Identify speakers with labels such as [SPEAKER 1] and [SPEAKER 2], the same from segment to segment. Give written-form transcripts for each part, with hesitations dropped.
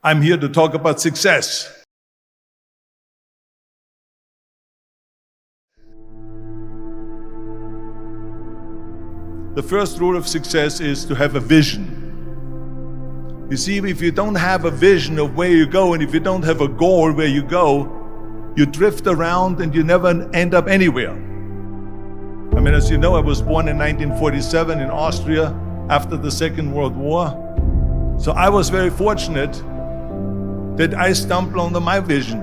[SPEAKER 1] I'm here to talk about success. The first rule of success is to have a vision. You see, if you don't have a vision of where you go, and if you don't have a goal where you go, you drift around and you never end up anywhere. I mean, as you know, I was born in 1947 in Austria after the Second World War. So I was very fortunate that I stumbled onto my vision.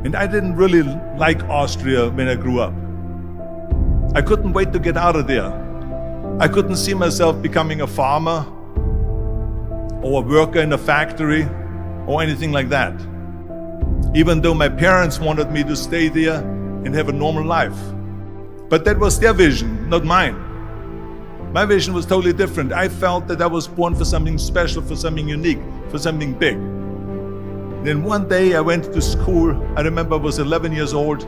[SPEAKER 1] And I didn't really like Austria when I grew up. I couldn't wait to get out of there. I couldn't see myself becoming a farmer or a worker in a factory or anything like that. Even though my parents wanted me to stay there and have a normal life. But that was their vision, not mine. My vision was totally different. I felt that I was born for something special, for something unique, for something big. And then one day I went to school. I remember I was 11 years old.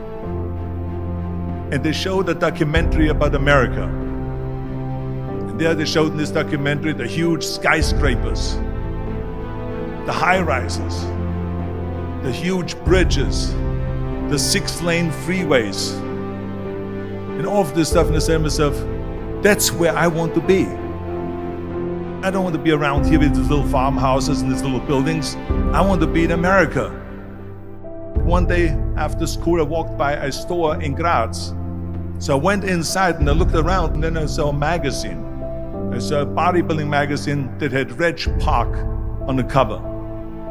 [SPEAKER 1] And they showed a documentary about America. And there they showed in this documentary the huge skyscrapers, the high-rises, the huge bridges, the 6-lane freeways, and all of this stuff. And I said to myself, that's where I want to be. I don't want to be around here with these little farmhouses and these little buildings. I want to be in America. One day after school, I walked by a store in Graz. So I went inside and I looked around, and then I saw a magazine. I saw a bodybuilding magazine that had Reg Park on the cover.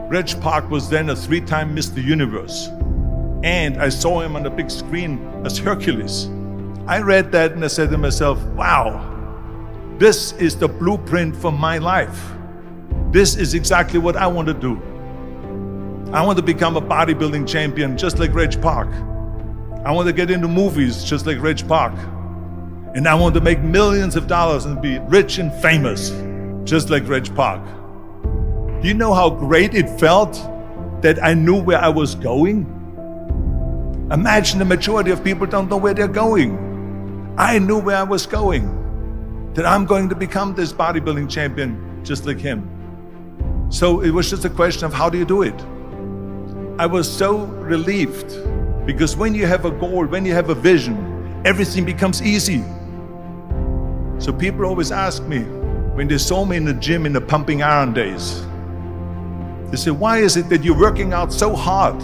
[SPEAKER 1] Reg Park was then a 3-time Mr. Universe. And I saw him on the big screen as Hercules. I read that and I said to myself, wow, this is the blueprint for my life. This is exactly what I want to do. I want to become a bodybuilding champion just like Reg Park. I want to get into movies just like Reg Park. And I want to make millions of dollars and be rich and famous just like Reg Park. Do you know how great it felt that I knew where I was going? Imagine the majority of people don't know where they're going. I knew where I was going, that I'm going to become this bodybuilding champion just like him. So it was just a question of how do you do it? I was so relieved because when you have a goal, when you have a vision, everything becomes easy. So people always ask me, when they saw me in the gym in the pumping iron days, they say, why is it that you're working out so hard?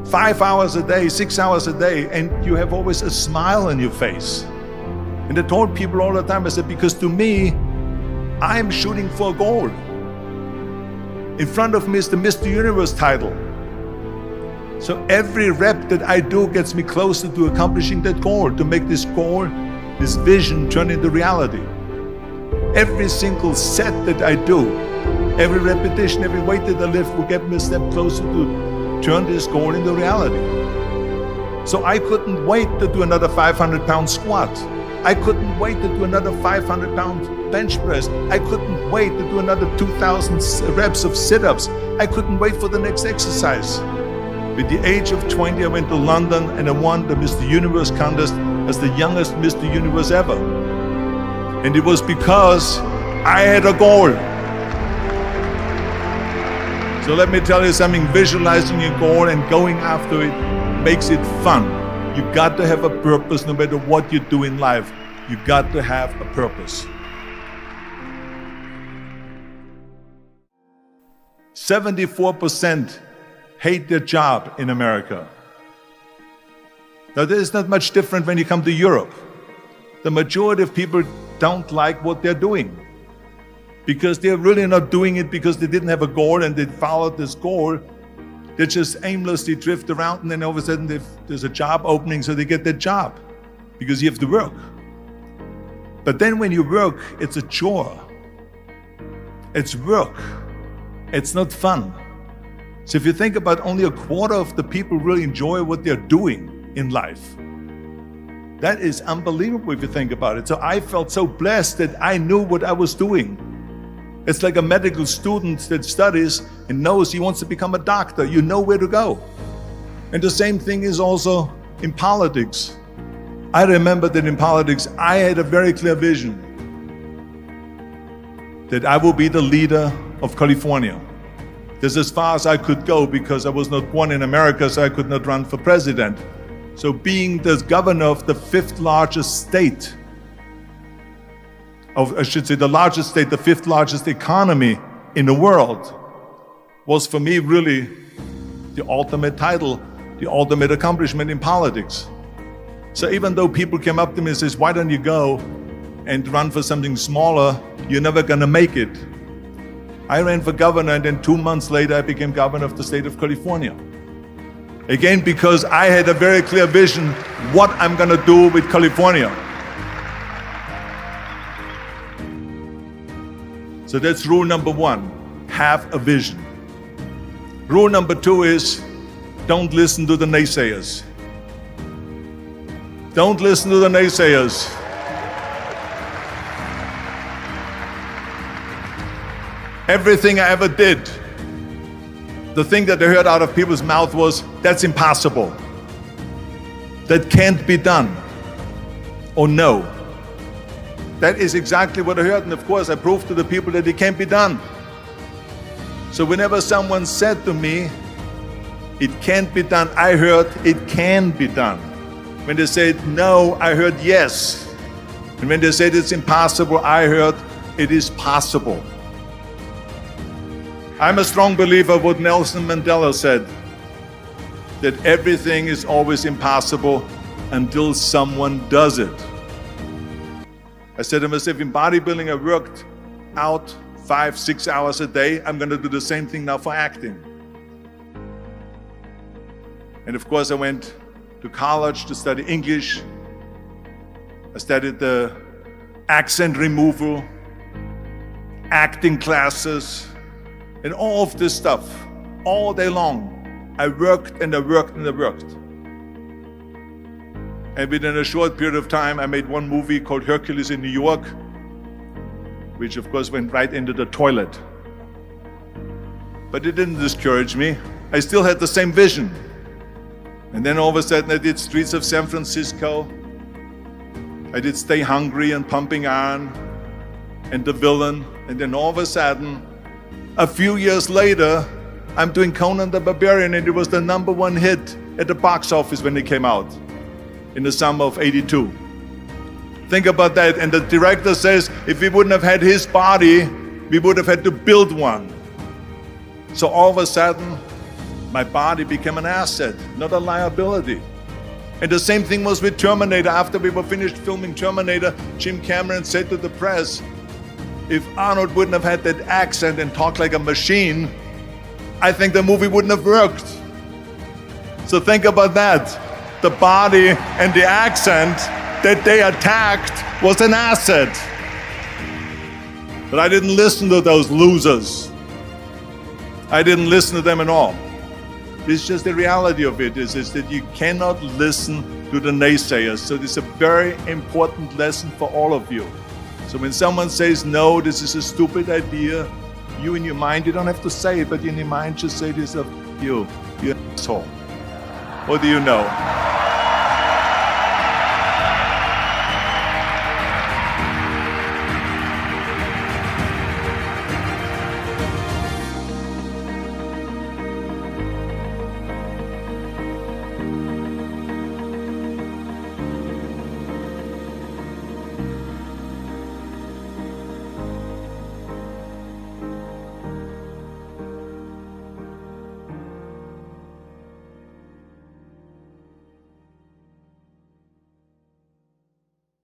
[SPEAKER 1] 5 hours a day, 6 hours a day, and you have always a smile on your face. And I told people all the time, I said, because to me, I'm shooting for a goal. In front of me is the Mr. Universe title. So every rep that I do gets me closer to accomplishing that goal, to make this goal, this vision turn into reality. Every single set that I do, every repetition, every weight that I lift will get me a step closer to turn this goal into reality. So I couldn't wait to do another 500-pound squat. I couldn't wait to do another 500-pound bench press. I couldn't wait to do another 2,000 reps of sit-ups. I couldn't wait for the next exercise. With the age of 20, I went to London and I won the Mr. Universe contest as the youngest Mr. Universe ever. And it was because I had a goal. So let me tell you something, visualizing your goal and going after it makes it fun. You got to have a purpose no matter what you do in life. You got to have a purpose. 74% hate their job in America. Now there is not much different when you come to Europe. The majority of people don't like what they're doing, because they're really not doing it because they didn't have a goal and they followed this goal. They just aimlessly drift around, and then all of a sudden there's a job opening, so they get that job because you have to work. But then when you work, it's a chore. It's work. It's not fun. So if you think about, only a quarter of the people really enjoy what they're doing in life. That is unbelievable if you think about it. So I felt so blessed that I knew what I was doing. It's like a medical student that studies and knows he wants to become a doctor. You know where to go. And the same thing is also in politics. I remember that in politics, I had a very clear vision that I will be the leader of California. That's as far as I could go because I was not born in America, so I could not run for president. So being the governor of the fifth largest state, I should say the largest state, the fifth largest economy in the world, was for me really the ultimate title, the ultimate accomplishment in politics. So even though people came up to me and says, why don't you go and run for something smaller, you're never gonna make it. I ran for governor, and then 2 months later I became governor of the state of California. Again, because I had a very clear vision what I'm gonna do with California. So that's rule number one, have a vision. Rule number two is, don't listen to the naysayers. Don't listen to the naysayers. Everything I ever did, the thing that I heard out of people's mouth was, that's impossible. That can't be done. Or no. That is exactly what I heard, and of course I proved to the people that it can't be done. So whenever someone said to me, it can't be done, I heard it can be done. When they said no, I heard yes. And when they said it's impossible, I heard it is possible. I'm a strong believer of what Nelson Mandela said, that everything is always impossible until someone does it. I said to myself, in bodybuilding, I worked out 5-6 hours a day. I'm going to do the same thing now for acting. And of course, I went to college to study English. I studied the accent removal, acting classes, and all of this stuff, all day long. I worked and I worked and I worked. And within a short period of time, I made one movie called Hercules in New York, which of course went right into the toilet. But it didn't discourage me. I still had the same vision. And then all of a sudden I did Streets of San Francisco. I did Stay Hungry and Pumping Iron and The Villain. And then all of a sudden, a few years later, I'm doing Conan the Barbarian, and it was the #1 hit at the box office when it came out in the summer of '82. Think about that. And the director says, if we wouldn't have had his body, we would have had to build one. So all of a sudden, my body became an asset, not a liability. And the same thing was with Terminator. After we were finished filming Terminator, Jim Cameron said to the press, if Arnold wouldn't have had that accent and talked like a machine, I think the movie wouldn't have worked. So think about that. The body and the accent that they attacked was an asset. But I didn't listen to those losers. I didn't listen to them at all. It's just the reality of it is that you cannot listen to the naysayers. So this is a very important lesson for all of you. So when someone says, no, this is a stupid idea, you in your mind, you don't have to say it, but in your mind just say to yourself, you asshole. What do you know?